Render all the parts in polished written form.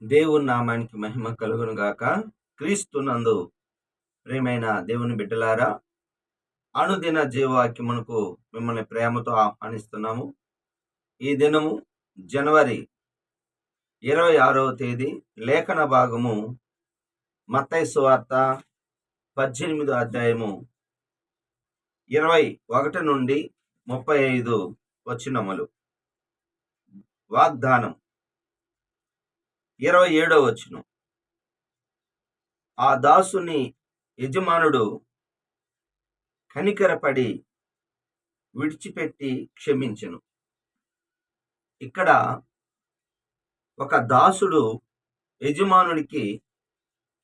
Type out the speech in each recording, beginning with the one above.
దేవుని నామానికి మహిమ కలుగును గాక. క్రీస్తునందు ప్రియమైన దేవుని బిడ్డలారా, అనుదిన జీవవాక్యమునకు మిమ్మల్ని ప్రేమతో ఆహ్వానిస్తున్నాము. ఈ దినము జనవరి 26వ తేదీ. లేఖన భాగము మత్తయి సువార్త 18వ అధ్యాయము 21 నుండి 35 వచనములు. వాగ్దానం 27వ వచనం. ఆ దాసుని యజమానుడు కనికరపడి విడిచిపెట్టి క్షమించెను. ఇక్కడ ఒక దాసుడు యజమానుడికి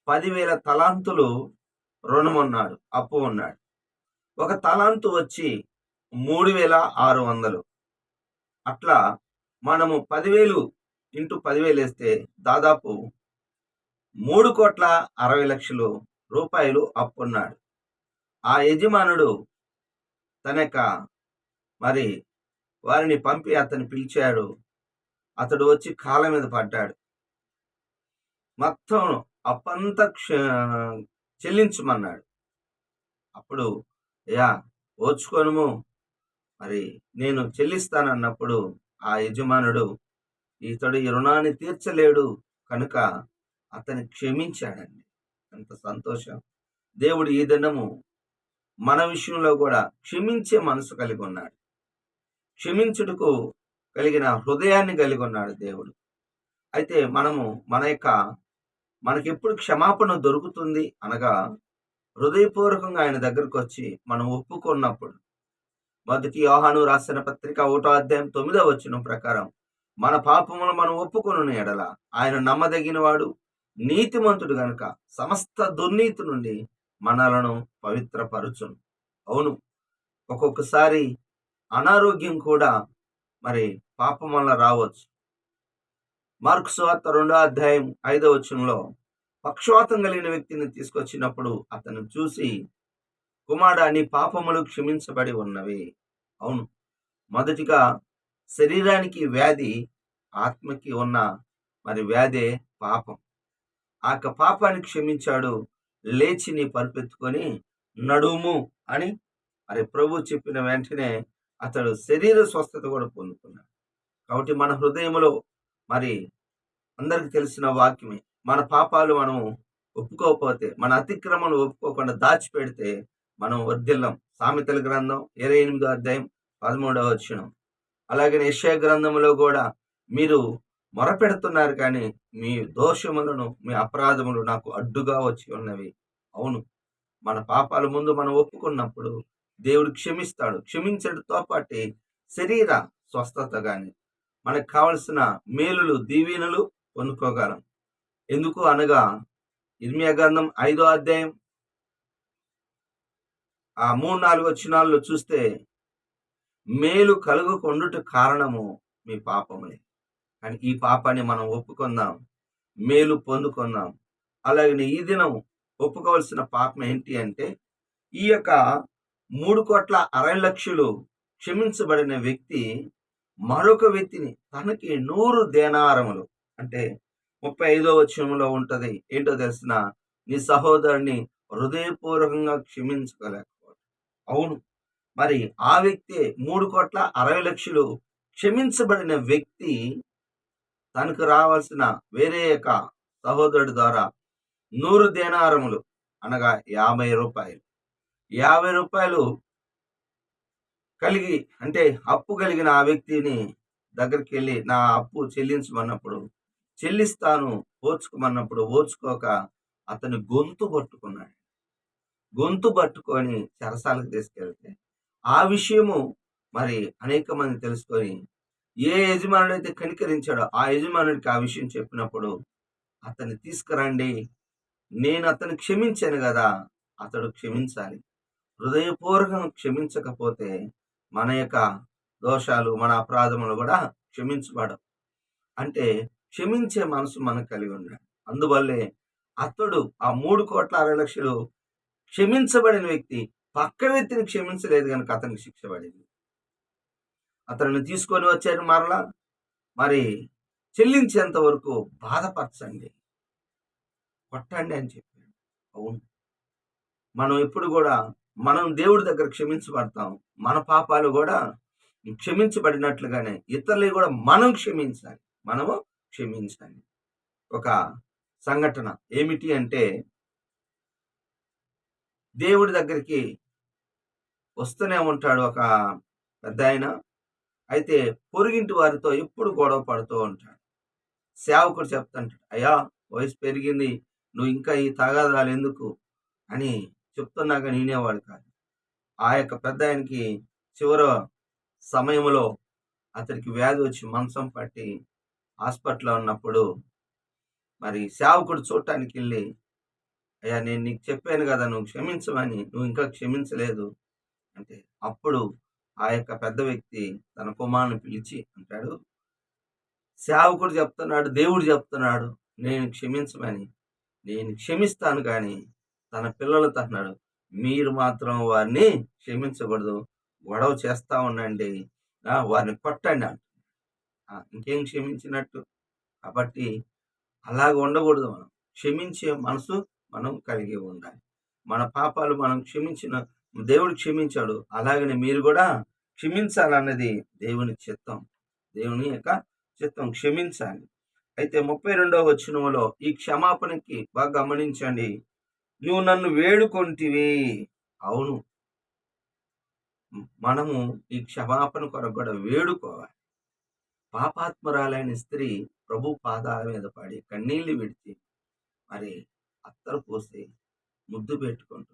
10,000 తలాంతులు రుణమున్నాడు, అప్పు ఉన్నాడు. ఒక తలాంతు వచ్చి 3,600. అట్లా మనము 10,000 ఇంటూ 10,000 వేస్తే దాదాపు 3,60,00,000 రూపాయలు అప్పున్నాడు. ఆ యజమానుడు మరి వారిని పంపి అతన్ని పిలిచాడు. అతడు వచ్చి కాళ్ళ మీద పడ్డాడు. మొత్తం అప్పంతా చెల్లించమన్నాడు. అప్పుడు అయ్యా ఓర్చుకోను, మరి నేను చెల్లిస్తానన్నప్పుడు ఆ యజమానుడు ఇతడు ఈ రుణాన్ని తీర్చలేడు కనుక అతన్ని క్షమించాడండి. ఎంత సంతోషం! దేవుడు ఈ దినము మన విషయంలో కూడా క్షమించే మనసు కలిగి ఉన్నాడు. క్షమించుటకు కలిగిన హృదయాన్ని కలిగి ఉన్నాడు దేవుడు. అయితే మనకెప్పుడు క్షమాపణ దొరుకుతుంది అనగా, హృదయపూర్వకంగా ఆయన దగ్గరకు వచ్చి మనం ఒప్పుకున్నప్పుడు. మొదటి యోహాను రాసిన పత్రిక 1వ అధ్యాయం 9వ వచనం ప్రకారం, మన పాపములు మనం ఒప్పుకొనున్న ఎడల ఆయన నమ్మదగిన వాడు, నీతిమంతుడు గనుక సమస్త దుర్నీతి నుండి మనలను పవిత్రపరచును. అవును, ఒక్కొక్కసారి అనారోగ్యం కూడా మరి పాపం వల్ల రావచ్చు. మార్కు సువార్త 2వ అధ్యాయం 5వ వచనంలో పక్షవాతం కలిగిన వ్యక్తిని తీసుకొచ్చినప్పుడు అతను చూసి, కుమారుడా, నీ పాపములు క్షమించబడి ఉన్నవి. అవును, మొదటిగా శరీరానికి వ్యాధి, ఆత్మకి ఉన్న మరి వ్యాధే పాపం. ఆ పాపాన్ని క్షమించాడు. లేచి నీ పరుపెత్తుకొని నడుము అని మరి ప్రభు చెప్పిన వెంటనే అతడు శరీర స్వస్థత కూడా పొందుకున్నాడు. కాబట్టి మన హృదయంలో మరి అందరికి తెలిసిన వాక్యమే, మన పాపాలు మనం ఒప్పుకోకపోతే, మన అతిక్రమను ఒప్పుకోకుండా దాచిపెడితే మనం వర్ధిల్లం. సామెతల గ్రంథం 28వ అధ్యాయం 13వ వచనం. అలాగే యెషయా గ్రంథంలో కూడా, మీరు మొరపెడుతున్నారు కానీ మీ దోషములను, మీ అపరాధములు నాకు అడ్డుగా వచ్చి ఉన్నవి. అవును, మన పాపాల ముందు మనం ఒప్పుకున్నప్పుడు దేవుడు క్షమిస్తాడు. క్షమించడంతో పాటు శరీర స్వస్థత కానీ, మనకు కావలసిన మేలులు, దీవెనలు పొందుకోగలం. ఎందుకు అనగా, ఇర్మియా గ్రంథం 5వ అధ్యాయం 3-4 వచనాల్లో చూస్తే, మేలు కలుగకుండుట కారణము మీ పాపములే. కానీ ఈ పాపాన్ని మనం ఒప్పుకుందాం, మేలు పొందుకుందాం. అలాగే ఈ దినం ఒప్పుకోవాల్సిన పాపం ఏంటి అంటే, ఈ యొక్క 3,60,00,000 క్షమించబడిన వ్యక్తి మరొక వ్యక్తిని తనకి 100 దేనారములు, అంటే 35వ వచనంలో ఉంటది, ఏంటో తెలిసిన, నీ సహోదరుని హృదయపూర్వకంగా క్షమించగలేకపోవడం. అవును, మరి ఆ వ్యక్తి 3,60,00,000 క్షమించబడిన వ్యక్తి తనకు రావాల్సిన వేరే యొక్క సహోదరుడి ద్వారా 100 దేనారములు అనగా 50 రూపాయలు 50 రూపాయలు కలిగి, అంటే అప్పు కలిగిన ఆ వ్యక్తిని దగ్గరికి వెళ్ళి నా అప్పు చెల్లించమన్నప్పుడు, చెల్లిస్తాను ఓర్చుకోమన్నప్పుడు ఓర్చుకోక అతని గొంతు పట్టుకున్నాడు. గొంతు పట్టుకొని చెరసాలకు తీసుకెళ్తే ఆ విషయము మరి అనేక మంది తెలుసుకొని, ఏ యజమానుడైతే కనికరించాడో ఆ యజమానుడికి ఆ విషయం చెప్పినప్పుడు, అతన్ని తీసుకురండి, నేను అతన్ని క్షమించాను కదా, అతడు క్షమించాలి. హృదయపూర్వకంగా క్షమించకపోతే మన యొక్క దోషాలు, మన అపరాధములు కూడా క్షమించబడవు. అంటే క్షమించే మనసు మనకు కలిగి ఉన్నాడు. అందువల్లే అతడు ఆ 3,60,00,000 క్షమించబడిన వ్యక్తి పక్క వ్యక్తిని క్షమించలేదు కనుక అతనికి శిక్ష పడింది. అతన్ని తీసుకొని వచ్చారు మరలా. మరి చెల్లించేంత వరకు బాధపరచండి, కొట్టండి అని చెప్పాడు. అవును, మనం ఎప్పుడు కూడా మనం దేవుడి దగ్గర క్షమించబడతాం. మన పాపాలు కూడా క్షమించబడినట్లుగానే ఇతరులు కూడా మనం క్షమించాలి. మనము క్షమించాలి. ఒక సంఘటన ఏమిటి అంటే, దేవుడి దగ్గరికి వస్తూనే ఉంటాడు ఒక పెద్దాయన. అయితే పొరుగింటి వారితో ఎప్పుడు గొడవ పడుతూ ఉంటాడు. సేవకుడు చెప్తుంటాడు, అయ్యా వయసు పెరిగింది, నువ్వు ఇంకా ఈ తగాదాలు ఎందుకు అని చెప్తున్నా కానీ వినేవాడు కాదు. ఆ యొక్క పెద్దాయనకి చివరి సమయంలో అతనికి వ్యాధి వచ్చి మంచం పట్టి హాస్పిటల్‌లో ఉన్నప్పుడు మరి సేవకుడు చూడటానికి వెళ్ళి, అయ్యా నేను నీకు చెప్పాను కదా నువ్వు క్షమించమని, నువ్వు ఇంకా క్షమించలేదు అంటే, అప్పుడు ఆ యొక్క పెద్ద వ్యక్తి తన కుమారుని పిలిచి అంటాడు, సేవకుడు చెప్తున్నాడు, దేవుడు చెప్తున్నాడు నేను క్షమించమని, నేను క్షమిస్తాను కానీ తన పిల్లలతో అన్నాడు, మీరు మాత్రం వారిని క్షమించకూడదు, గొడవ చేస్తా ఉండండి, వారిని కొట్టండి అంట. ఇంకేం క్షమించినట్టు. కాబట్టి అలాగ ఉండకూడదు. మనం క్షమించే మనసు మనం కలిగి ఉండాలి. మన పాపాలు మనం క్షమించిన దేవుడు క్షమించాడు, అలాగనే మీరు కూడా క్షమించాలన్నది దేవుని చిత్తం. దేవుని యొక్క చిత్తం, క్షమించాలి. అయితే 32వ వచనంలో ఈ క్షమాపణకి బాగా గమనించండి. నువ్వు నన్ను వేడుకొంటివి. అవును, మనము ఈ క్షమాపణ కొరకు కూడా వేడుకోవాలి. పాపాత్మురాలైన స్త్రీ ప్రభు పాదాల మీద పడి కన్నీళ్లు విడిచి మరి అత్తరు పోసి ముద్దు పెట్టుకుంటూ